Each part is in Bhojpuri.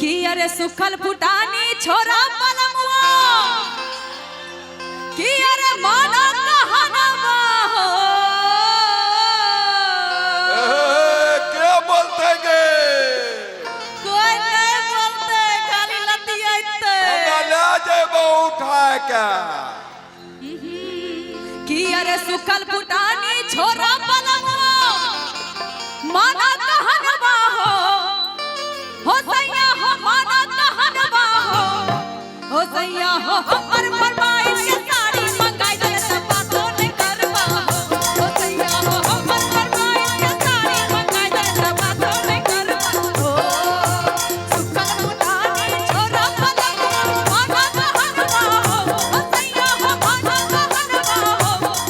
कि अरे सुखल फुटानी छोरा पलमुआ कि अरे माना कहनवा हो क्या बोलते गे कोई नहीं बोलते खाली लतियाते ले जेबो उठा के कि अरे सुखल फुटानी छोरा पलमुआ माना कहनवा हो सैया हो माना कहनवा हो सैया हो हमर फरमाइश के साड़ी मंगाई दे सब बातों ने करवा हो सैया हो हमर फरमाइश के साड़ी मंगाई दे सब बातों ने करवा हो सुखल फुटानी छोरा पलमुआ माना कहनवा हो सैया हो माना कहनवा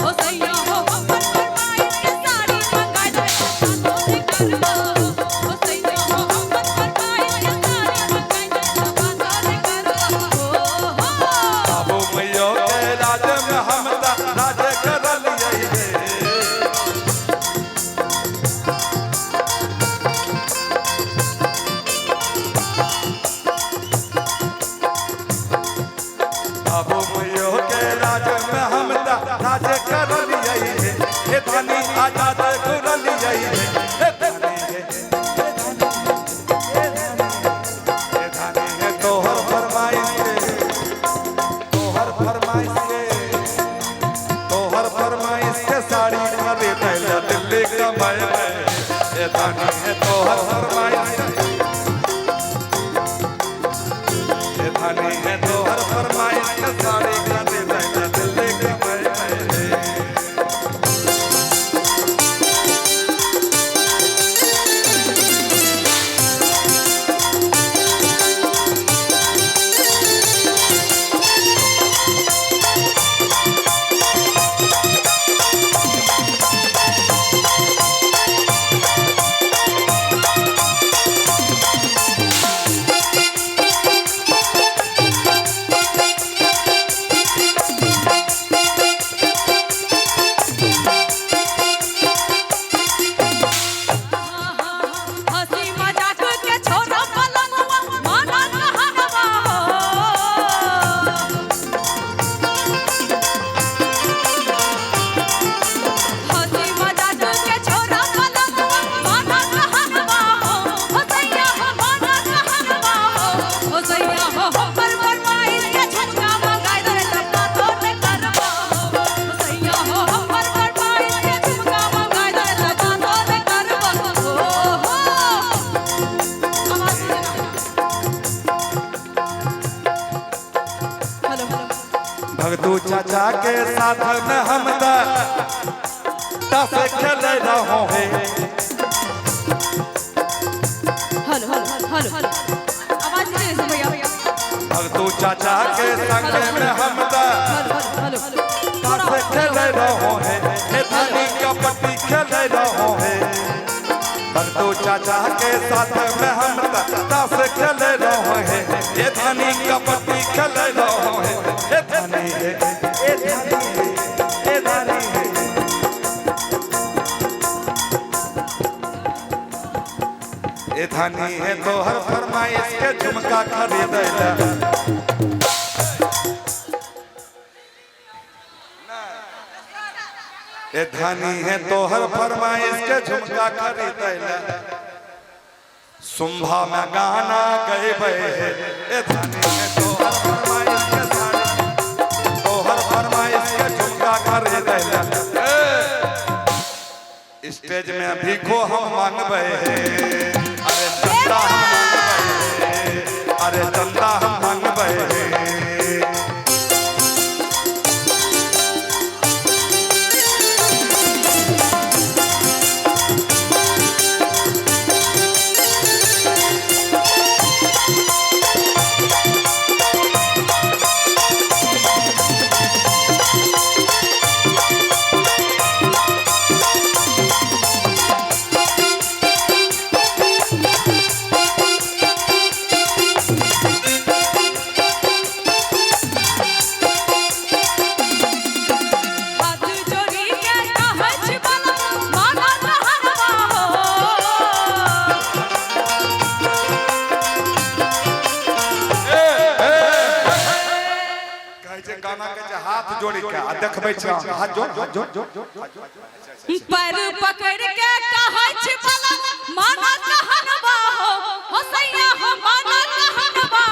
हो सैया हो हमर फरमाइश के साड़ी मंगाई दे सब बातों ने करवा हो सैया हो हमर फरमाइश के साड़ी मंगाई दे सब बातों ने करवा हो बाबू मैयो के राज में हम राज कर लिये बाबू मैयो के राज में हम राज कर लिये हे धनी आजाद कर लिये हे धनी है तोहर फरमाइश के तोहर फरमाइश के साड़ी खरीद ला दिल्ली कमाए ये धनी है तोहर फरमाइश ये धनी है तोहर फरमाइश के साड़ी खरीद ला दिल्ली कमाए हंसी मजाक के छोरा पलमुआ माना कहनवा हो हंसी मजाक के छोरा पलमुआ माना कहनवा हो सैया हो माना कहनवा हो सैया हो हमर फरमाइश के झुमका मंगाई दे सब बातों ने करवा हो सैया हो हमर फरमाइश के झुमका मंगाई दे सब बातों ने करवा हो हेलो भगतू चाचा के साथ में हम दस खेल रहो है हेलो आवाज नहीं है भैया भगतू चाचा के संग में हम दस खेल रहो है हे धनी कपटी खेल रहो है भगतू चाचा के साथ में हम दस खेल रहो है ये धनी कपटी खेल रहो है हे धनी है हे धनी है हे धनी है ये धनी है तोहर फरमाइश के झुमका खरीद ला ये धनी है तोहर फरमाइश के झुमका खरीद ला सुंभा में गाना गए ये धनी है तोहर फरमाइश के साड़ी तोहर फरमाइश के झुमका खरीद ला स्टेज में भीखो हम मांगबे अरे चंदा हम मांगबे अरे चंदा हम मांगबे हाथ जोड़ के आ देखबै छ हाथ जोड़ पैर पकड़ के कहै छी बलम माना कहनवा हो सैया हो माना कहनवा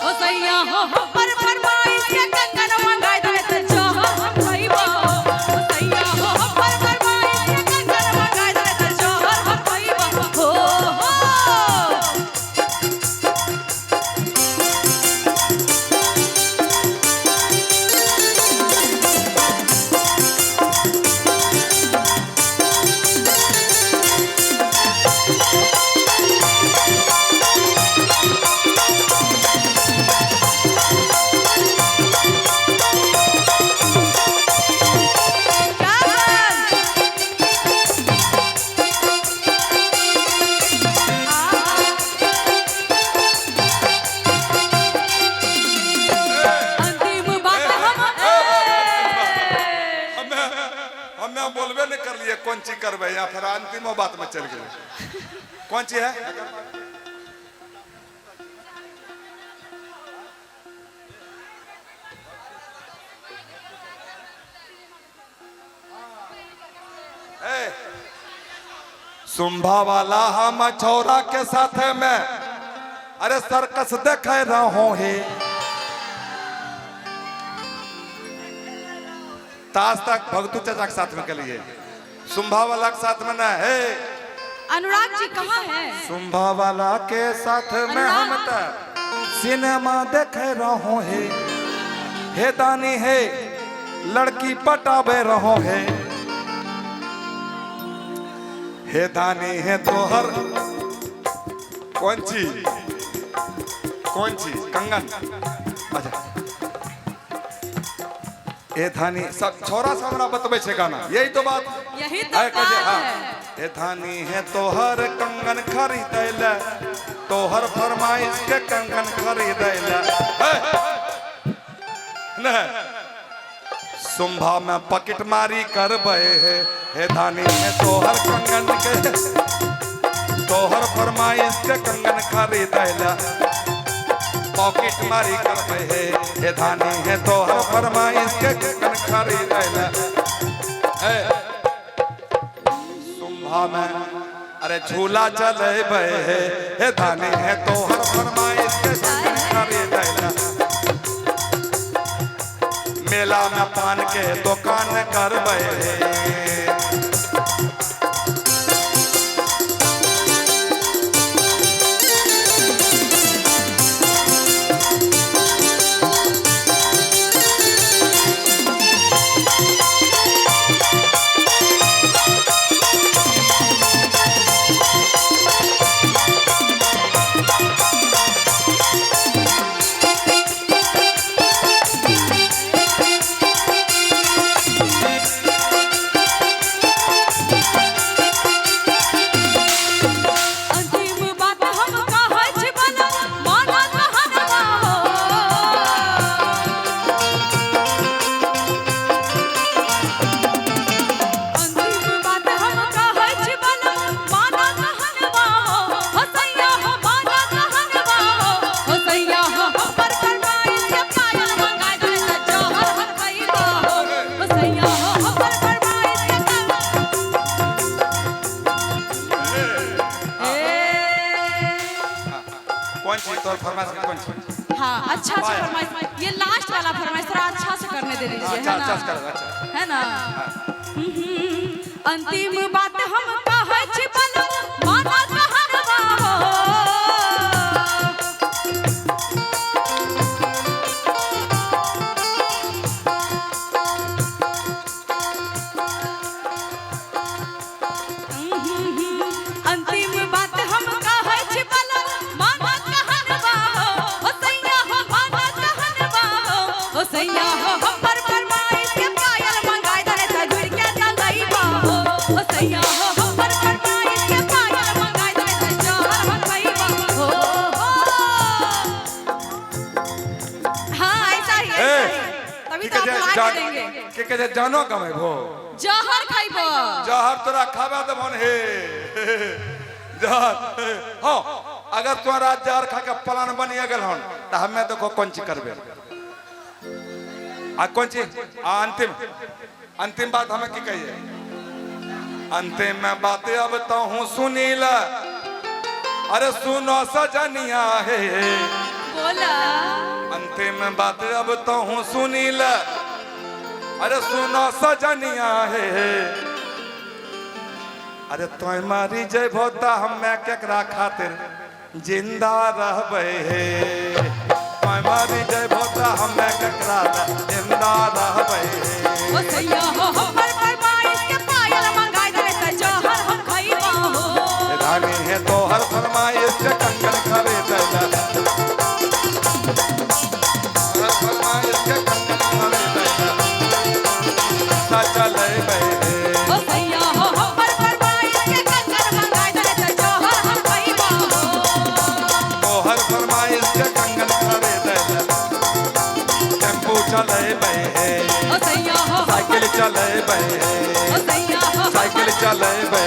हो सैया हो पर फरमाइश के कंगन मंगाई दे त जोहर हम खइबो हो सैया हो पर फरमाइश के कंगन मंगाई दे त जोहर हम खइबो हो बोलबे नहीं कर लिए कौन चीज करबे या फिर अंतिम बात में चल गए कौन चीज है सुंभा वाला हम छौरा के साथ में अरे सर्कस देख रहो है ताज तक भगतू चाचा के साथ में के लिए सुंभा वाला के साथ में ना है अनुराग जी कहाँ है सुंभा वाला के साथ में हम सिनेमा देख रहो है हे दानी है लड़की पटावे रहो है हे दानी है तोहर कौन सी कंगन अच्छा ए धानी सब छोरा से हमरा बतबे छे गाना यही तो बात यही तो बात है ए धानी है तोहर कंगन खरीदैला तोहर फरमाइश के कंगन खरीदैला न सुंभा में पॉकेट मारी करबे हे धानी है तोहर कंगन के तोहर फरमाइश के कंगन खरीदैला पॉकेट मारी करबे हे धानी है तोहर फरमाइश के कंगन खरीदैला सुंभा में अरे झूला चलेबे हे धानी है तोहर फरमाइश के कंगन खरीदैला मेला में पान के दुकान करबे हाँ अच्छा से फरमाइश ये लास्ट वाला फरमाइश थोड़ा अच्छा से करने दे दीजिए है ना अंतिम बात हम कहै छी बलम माना कहनवा हो अंतिम बात हम कहै छी बलम माना कहनवा हो सैया हो माना कहनवा हो सैया हो हमर फरमाइश के पायल मंगाई दे त घुर के चलैबा हो सैया हो हमर फरमाइश के पायल मंगाई दे त जोहर हम खइबा हो हां ऐसा ही तभी तो आप लाइक करेंगे के कहे जानो कमे भो जोहर खइबो जोहर तोरा खावा देबन हे जोहर हो अगर तोरा जार खा के प्लान बनिए गेल हन त हमें देखो कोन ची करबे कौन चीज अंतिम अंतिम बात हमें की कही है। अंतिम में बातें अब तो हूँ सुनील, अरे सुनो सजनिया है बोला अंतिम में बातें अब तो हूँ सुनील, अरे सुनो सजनिया है। अरे तो मारी जय भोता हमें केकरा खातिर जिंदा रहबे हे। मारी जय भोता हमें केकरा जिंदा रहबे हे। ओ सैया हो हमर फरमाइश के पायल मंगाई दे त जहर हम खइबा हो। रानी है तो हर फरमाइश के कंगन खरीद दे, हर फरमाइश के कंगन खरीद दे चले बे। ओ सैया हो हमर फरमाइश के कंगन मंगाई दे त जहर हम खइबा हो। तो हर फरमाइश के कंगन खरीद दे टेम्पू चले बे। ओ सैया हो साइकिल चले बे, ओ सैया हो साइकिल चले बे।